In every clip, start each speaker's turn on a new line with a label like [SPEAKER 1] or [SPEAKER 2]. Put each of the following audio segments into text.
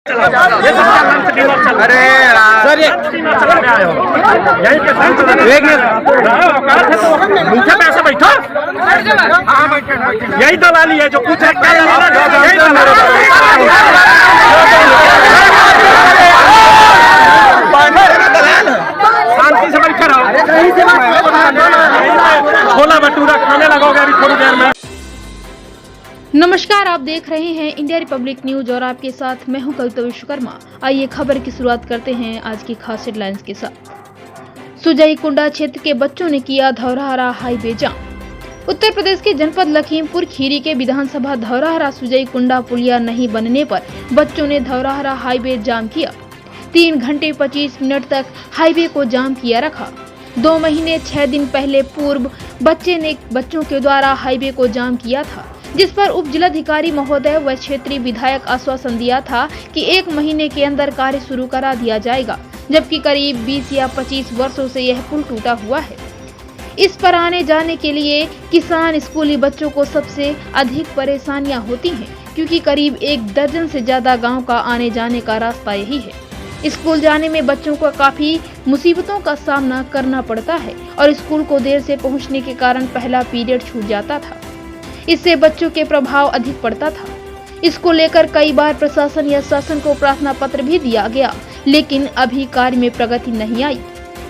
[SPEAKER 1] अरे सर यहीं पे औकात है तो मुझे पैसे बैठो। यही दलाली है जो कुछ है शांति से बैठे रहो। छोला भटूरा खाने लगोगे अभी थोड़ी देर में।
[SPEAKER 2] नमस्कार, आप देख रहे हैं इंडिया रिपब्लिक न्यूज और आपके साथ मैं हूं कविता विश्वकर्मा। आइए खबर की शुरुआत करते हैं आज की खास हेडलाइंस के साथ। सुजाईकुंडा क्षेत्र के बच्चों ने किया धौरहरा हाईवे जाम। उत्तर प्रदेश के जनपद लखीमपुर खीरी के विधानसभा धौरहरा सुजाईकुंडा पुलिया नहीं बनने पर बच्चों ने धौरहरा हाईवे जाम किया। 3 घंटे 25 मिनट तक हाईवे को जाम किया रखा। 2 महीने 6 दिन पहले पूर्व बच्चों के द्वारा हाईवे को जाम किया था, जिस पर उप जिलाधिकारी महोदय व क्षेत्रीय विधायक आश्वासन दिया था कि 1 महीने के अंदर कार्य शुरू करा दिया जाएगा, जबकि करीब 20 या 25 वर्षों से यह पुल टूटा हुआ है। इस पर आने जाने के लिए किसान स्कूली बच्चों को सबसे अधिक परेशानियां होती हैं, क्योंकि करीब 1 दर्जन से ज्यादा गांव का आने जाने का रास्ता यही है। स्कूल जाने में बच्चों को काफी मुसीबतों का सामना करना पड़ता है और स्कूल को देर से पहुंचने के कारण पहला पीरियड छूट जाता था। इससे बच्चों के प्रभाव अधिक पड़ता था। इसको लेकर कई बार प्रशासन या शासन को प्रार्थना पत्र भी दिया गया, लेकिन अभी कार्य में प्रगति नहीं आई।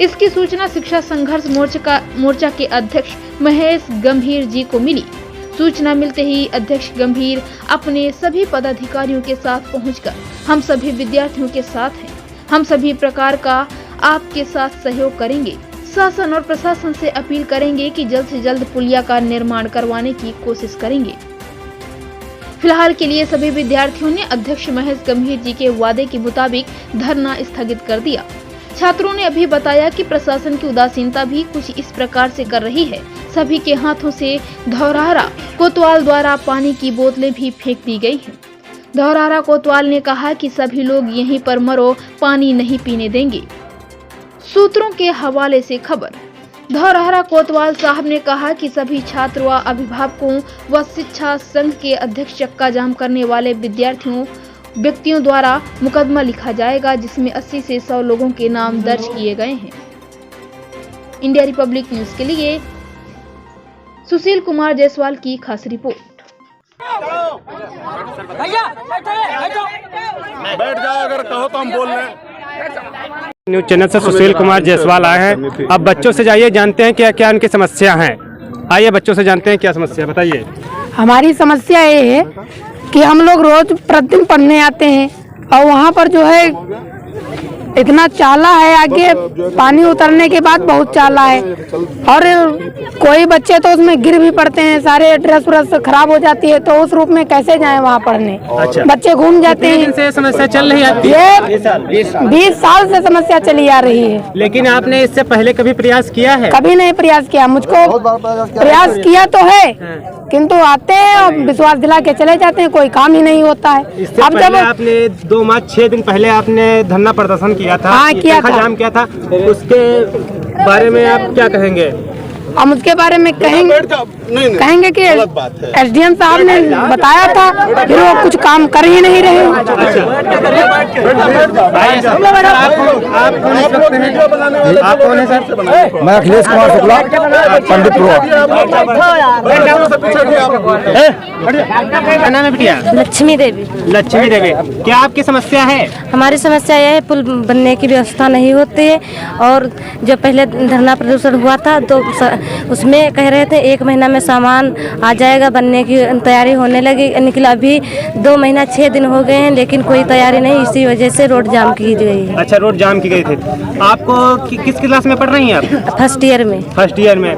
[SPEAKER 2] इसकी सूचना शिक्षा संघर्ष मोर्चा के अध्यक्ष महेश गंभीर जी को मिली। सूचना मिलते ही अध्यक्ष गंभीर अपने सभी पदाधिकारियों के साथ पहुंचकर हम सभी विद्यार्थियों के साथ हैं, हम सभी प्रकार का आपके साथ सहयोग करेंगे। शासन और प्रशासन से अपील करेंगे कि जल्द से जल्द पुलिया का निर्माण करवाने की कोशिश करेंगे। फिलहाल के लिए सभी विद्यार्थियों ने अध्यक्ष महेश गंभीर जी के वादे के मुताबिक धरना स्थगित कर दिया। छात्रों ने अभी बताया कि प्रशासन की उदासीनता भी कुछ इस प्रकार से कर रही है। सभी के हाथों से धौरहरा कोतवाल द्वारा पानी की बोतलें भी फेंक दी गई हैं। धौरहरा कोतवाल ने कहा कि सभी लोग यहीं पर मरो, पानी नहीं पीने देंगे। सूत्रों के हवाले से खबर। धौरहरा कोतवाल साहब ने कहा कि सभी छात्र व अभिभावकों व शिक्षा संघ के अध्यक्ष चक्का जाम करने वाले व्यक्तियों द्वारा मुकदमा लिखा जाएगा, जिसमें 80 से 100 लोगों के नाम दर्ज किए गए हैं। इंडिया रिपब्लिक न्यूज के लिए सुशील कुमार जायसवाल की खास रिपोर्ट।
[SPEAKER 3] बैठ जाओ, अगर कहो तो हम बोल रहे हैं।
[SPEAKER 4] न्यूज चैनल से सुशील कुमार जायसवाल आए हैं। अब बच्चों से जाइए, जानते हैं क्या क्या उनकी समस्या हैं। आइए बच्चों से जानते हैं क्या समस्या, बताइए।
[SPEAKER 5] हमारी समस्या ये है कि हम लोग रोज प्रतिदिन पढ़ने आते हैं और वहाँ पर जो है इतना चाला है, आगे पानी उतरने के बाद बहुत चाला है और कोई बच्चे तो उसमें गिर भी पड़ते हैं, सारे ड्रेस व्रेस खराब हो जाती है। तो उस रूप में कैसे जाएं वहाँ पढ़ने?
[SPEAKER 4] अच्छा।
[SPEAKER 5] बच्चे घूम जाते हैं।
[SPEAKER 4] से समस्या चल रही है
[SPEAKER 5] ये 20 साल से समस्या चली आ रही है।
[SPEAKER 4] लेकिन आपने इससे पहले कभी प्रयास किया है?
[SPEAKER 5] कभी नहीं प्रयास किया। मुझको प्रयास किया तो है, किंतु आते हैं और विश्वास दिला के चले जाते हैं, कोई काम ही नहीं होता है।
[SPEAKER 4] अब जब आपने 2 माह 6 दिन पहले आपने धरना प्रदर्शन किया था,
[SPEAKER 5] हाँ, किया था।
[SPEAKER 4] जाम किया था, उसके बारे में आप क्या कहेंगे?
[SPEAKER 5] हम उसके बारे में कहेंगे कि एसडीएम साहब ने बताया था, फिर वो कुछ काम कर ही नहीं रहे।
[SPEAKER 6] मैं अखिलेश कुमार शुक्ला, पंडित
[SPEAKER 4] नाम है बिटिया?
[SPEAKER 7] लक्ष्मी देवी।
[SPEAKER 4] लक्ष्मी देवी, क्या आपकी समस्या है?
[SPEAKER 7] हमारी समस्या यह है, पुल बनने की व्यवस्था नहीं होती है और जो पहले धरना प्रदर्शन हुआ था तो उसमें कह रहे थे 1 महीना में सामान आ जाएगा, बनने की तैयारी होने लगी। निकला अभी 2 महीना 6 दिन हो गए हैं, लेकिन कोई तैयारी नहीं। इसी वजह से रोड जाम की गई है।
[SPEAKER 4] अच्छा, रोड जाम की गई थी। आपको किस क्लास में पढ़ रही हैं आप?
[SPEAKER 7] फर्स्ट ईयर में।
[SPEAKER 4] फर्स्ट ईयर में।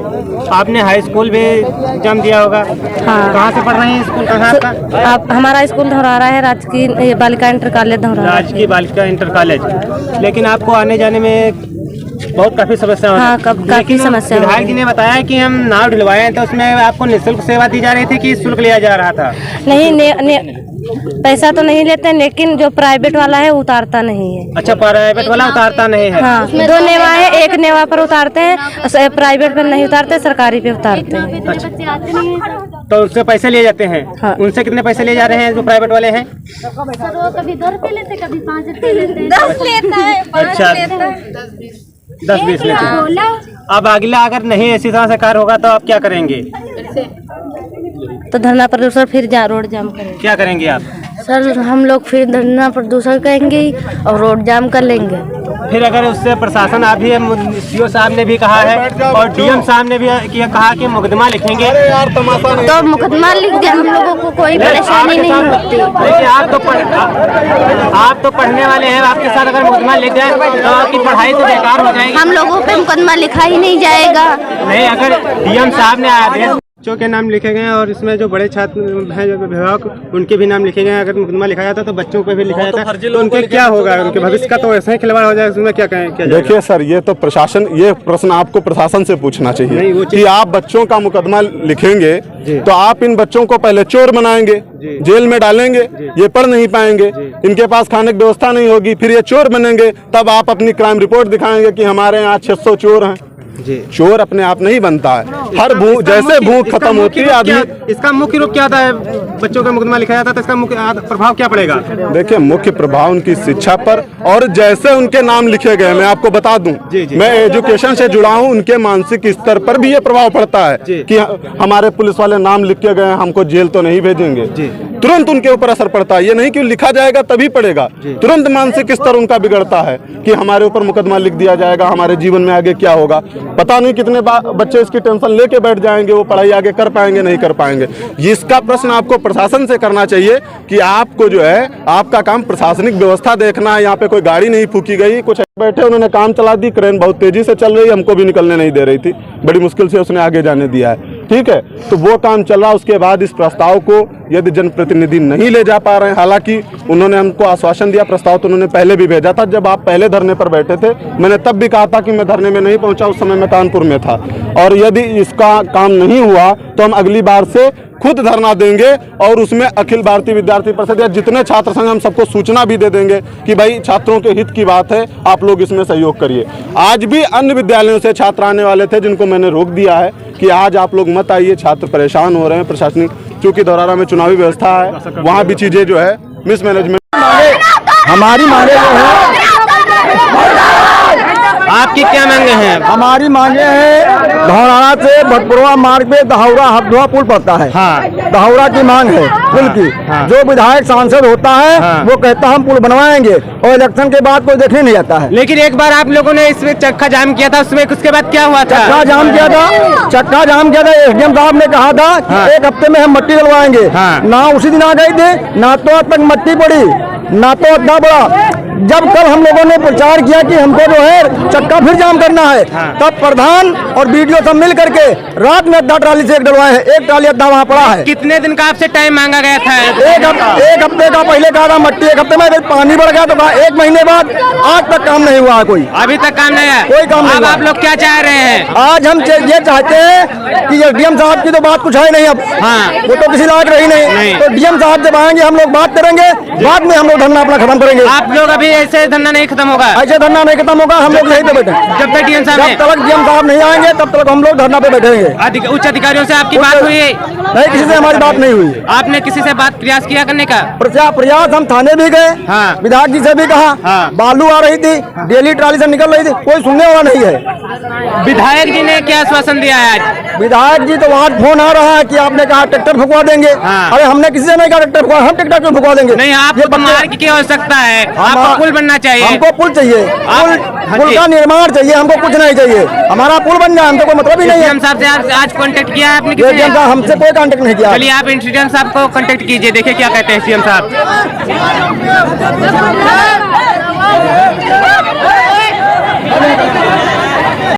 [SPEAKER 4] आपने हाई स्कूल भी एग्जाम दिया होगा?
[SPEAKER 7] हाँ।
[SPEAKER 4] कहाँ से पढ़ रही हैं? स्कूल कहाँ आपका?
[SPEAKER 7] आप हमारा स्कूल धौरहरा है, राजकीय बालिका इंटर कॉलेज धौरहरा।
[SPEAKER 4] राजकीय बालिका इंटर कॉलेज। लेकिन आपको आने जाने में बहुत काफी समस्या होती है।
[SPEAKER 7] हाँ, काफी समस्या।
[SPEAKER 4] विधायक जी ने बताया कि हम नाव ढुलवाए तो उसमें आपको निःशुल्क सेवा दी जा रही थी कि शुल्क लिया जा रहा था?
[SPEAKER 7] नहीं, पैसा तो नहीं लेते हैं, लेकिन जो प्राइवेट वाला है उतारता नहीं है।
[SPEAKER 4] अच्छा, प्राइवेट वाला उतारता नहीं है।
[SPEAKER 7] हाँ, 2 नेवा है, 1 नेवा पर उतारते हैं, प्राइवेट पर नहीं उतारते, सरकारी पे उतारते हैं।
[SPEAKER 4] अच्छा, तो उनसे पैसे लिए जाते हैं।
[SPEAKER 7] हाँ।
[SPEAKER 4] उनसे कितने पैसे लिए जा रहे हैं जो प्राइवेट वाले हैं?
[SPEAKER 7] कभी 10 रुपए लेते, कभी 5 रुपए लेते, 10 लेता है, 5
[SPEAKER 4] अच्छा,
[SPEAKER 7] लेता है,
[SPEAKER 4] 10-20 लेते हैं। अब अगला अगर नहीं इसी तरह से कार्य होगा तो आप क्या करेंगे?
[SPEAKER 7] तो धरना प्रदर्शन फिर रोड जाम करेंगे।
[SPEAKER 4] क्या करेंगे आप?
[SPEAKER 7] सर हम लोग फिर धरना प्रदर्शन करेंगे और रोड जाम कर लेंगे।
[SPEAKER 4] फिर अगर उससे प्रशासन आप भी, सीओ साहब ने भी कहा है और डीएम साहब ने भी कहा कि मुकदमा लिखेंगे,
[SPEAKER 7] तो मुकदमा लिख दे, हम लोगों को कोई परेशानी नहीं होती।
[SPEAKER 4] लेकिन आप तो पढ़ने वाले हैं, आपके साथ अगर मुकदमा लिख जाए तो आपकी पढ़ाई तो बेकार हो जाएगी।
[SPEAKER 7] हम लोगों पे मुकदमा लिखा ही नहीं जाएगा।
[SPEAKER 4] नहीं, अगर डीएम साहब ने आदेश, बच्चों के नाम लिखे गए हैं और इसमें जो बड़े छात्र हैं जो अभिभावक, उनके भी नाम लिखे गए हैं। अगर मुकदमा लिखा जाता तो बच्चों पे भी लिखा जाता, तो उनके क्या होगा? उनके भविष्य का तो ऐसा ही खिलवाड़ हो जाएगा, उसमें क्या कहें?
[SPEAKER 3] देखिए सर, ये तो प्रशासन, ये प्रश्न आपको प्रशासन से पूछना चाहिए कि आप बच्चों का मुकदमा लिखेंगे तो आप इन बच्चों को पहले चोर बनाएंगे, जेल में डालेंगे, ये पढ़ नहीं पाएंगे, इनके पास खाने की व्यवस्था नहीं होगी, फिर ये चोर बनेंगे, तब आप अपनी क्राइम रिपोर्ट दिखाएंगे कि हमारे यहाँ 600 चोर हैं। चोर अपने आप नहीं बनता है, हर जैसे भूख खत्म होती है आदमी।
[SPEAKER 4] इसका मुख्य रूप क्या होता है? बच्चों का मुकदमा लिखा जाता है तो इसका मुख्य प्रभाव क्या पड़ेगा?
[SPEAKER 3] देखिए, मुख्य प्रभाव उनकी शिक्षा पर, और जैसे उनके नाम लिखे गए, मैं आपको बता दूं, मैं एजुकेशन से जुड़ा हूं, उनके मानसिक स्तर पर भी ये प्रभाव पड़ता है कि हमारे पुलिस वाले नाम लिख के गए, हमको जेल तो नहीं भेजेंगे। तुरंत उनके ऊपर असर पड़ता है। ये नहीं कि लिखा जाएगा तभी पड़ेगा, तुरंत मानसिक स्तर उनका बिगड़ता है कि हमारे ऊपर मुकदमा लिख दिया जाएगा, हमारे जीवन में आगे क्या होगा। पता नहीं कितने बच्चे इसकी टेंशन लेके बैठ जाएंगे, वो पढ़ाई आगे कर पाएंगे नहीं कर पाएंगे। इसका प्रश्न आपको प्रशासन से करना चाहिए कि आपको जो है, आपका काम प्रशासनिक व्यवस्था देखना है। यहाँ पे कोई गाड़ी नहीं फूकी गई, कुछ बैठे उन्होंने काम चला दी, क्रेन बहुत तेजी से चल रही है, हमको भी निकलने नहीं दे रही थी, बड़ी मुश्किल से उसने आगे जाने दिया है। ठीक है, तो वो काम चल रहा। उसके बाद इस प्रस्ताव को यदि जनप्रतिनिधि नहीं ले जा पा रहे हैं, हालांकि उन्होंने हमको आश्वासन दिया, प्रस्ताव तो उन्होंने पहले भी भेजा था, जब आप पहले धरने पर बैठे थे, मैंने तब भी कहा था कि मैं धरने में नहीं पहुंचा, उस समय मैं कानपुर में था। और यदि इसका काम नहीं हुआ तो हम अगली बार से खुद धरना देंगे और उसमें अखिल भारतीय विद्यार्थी परिषद या जितने छात्र संघ, हम सबको सूचना भी दे देंगे कि भाई छात्रों के हित की बात है, आप लोग इसमें सहयोग करिए। आज भी अन्य विद्यालयों से छात्र आने वाले थे, जिनको मैंने रोक दिया है कि आज आप लोग मत आइए, छात्र परेशान हो रहे हैं। प्रशासनिक, चूंकि दौरारा में चुनावी व्यवस्था है, वहाँ भी चीजें जो है मिसमैनेजमेंट।
[SPEAKER 6] हमारी मांगे जो है,
[SPEAKER 4] आपकी क्या मांगे हैं?
[SPEAKER 6] हमारी मांगे हैं, धौराना से भटपुरवा मार्ग पे दहाउरा हरदोहा पुल पड़ता है।
[SPEAKER 4] हाँ।
[SPEAKER 6] दहाउरा की मांग है पुल की।
[SPEAKER 4] हाँ।
[SPEAKER 6] जो विधायक सांसद होता है,
[SPEAKER 4] हाँ।
[SPEAKER 6] वो कहता है हम पुल बनवाएंगे, और इलेक्शन के बाद कोई देखने नहीं आता है।
[SPEAKER 4] लेकिन एक बार आप लोगों ने इसमें चक्का जाम किया था, उसमें उसके बाद क्या हुआ था?
[SPEAKER 6] चक्का जाम किया था। एसडीएम साहब ने कहा था
[SPEAKER 4] हाँ।
[SPEAKER 6] 1 हफ्ते में हम मट्टी डलवाएंगे।
[SPEAKER 4] हाँ।
[SPEAKER 6] ना उसी दिन आ गई थी, ना तो अब तक मट्टी पड़ी, ना तो अड्डा पड़ा। जब कल हम लोगों ने प्रचार किया कि हमको जो है चक्का फिर जाम करना है, तब प्रधान और बीडीओ सब मिल करके रात में अड्डा ट्राली से डलवाए हैं। 1 ट्राली अड्डा वहाँ पड़ा है।
[SPEAKER 4] कितने दिन का आपसे टाइम मांगा गया था?
[SPEAKER 6] एक हफ्ते का पहले कहा था मट्टी, 1 हफ्ते में पानी बढ़ गया तो कहा 1 महीने बाद। आज तक काम नहीं हुआ है कोई,
[SPEAKER 4] अभी तक काम नहीं है,
[SPEAKER 6] कोई काम नहीं
[SPEAKER 4] अब
[SPEAKER 6] हुआ।
[SPEAKER 4] आप लोग क्या चाह रहे हैं?
[SPEAKER 6] आज हम ये चाहते हैं कि डीएम साहब की तो बात कुछ है नहीं अब।
[SPEAKER 4] हाँ।
[SPEAKER 6] वो तो किसी लायक रही नहीं। तो डीएम साहब जब आएंगे हम लोग बात करेंगे, बाद में हम लोग धरना अपना खत्म करेंगे।
[SPEAKER 4] आप लोग अभी ऐसे धरना नहीं खत्म होगा?
[SPEAKER 6] ऐसे धरना नहीं खत्म होगा, हम लोग यहीं पे बैठे
[SPEAKER 4] जब तक डीएम साहब
[SPEAKER 6] जब तक डीएम साहब नहीं आएंगे तब तक हम लोग धरना पे बैठेंगे।
[SPEAKER 4] उच्च अधिकारियों से आपकी बात हुई?
[SPEAKER 6] नहीं, किसी से हमारी बात नहीं हुई।
[SPEAKER 4] आपने किसी से बात प्रयास किया करने का?
[SPEAKER 6] प्रयास हम थाने भी गए,
[SPEAKER 4] हाँ।
[SPEAKER 6] विधायक जी से भी कहा,
[SPEAKER 4] हाँ।
[SPEAKER 6] बालू आ रही थी, डेली ट्राली से निकल रही थी, कोई सुनने वाला नहीं है।
[SPEAKER 4] विधायक जी ने क्या आश्वासन दिया है आज?
[SPEAKER 6] विधायक जी तो वहाँ फोन आ रहा है कि आपने कहा ट्रैक्टर फुकवा देंगे।
[SPEAKER 4] हाँ।
[SPEAKER 6] अरे हमने किसी से नहीं कहा ट्रैक्टर फुकवा, हम ट्रैक्टर क्यों फुकवा देंगे?
[SPEAKER 4] नहीं, आपको मार्ग की आवश्यकता है, आपको पुल बनना चाहिए।
[SPEAKER 6] हमको पुल चाहिए, पुल का निर्माण चाहिए, हमको कुछ नहीं चाहिए। हमारा पुल बन जाए, हमको कोई मतलब ही नहीं है।
[SPEAKER 4] डीएम साहब से आज कांटेक्ट किया है आपने?
[SPEAKER 6] डीएम साहब हमसे कोई कांटेक्ट नहीं किया।
[SPEAKER 4] चलिए आप डीएम साहब को कांटेक्ट कीजिए, देखिए क्या कहते हैं सीएम साहब।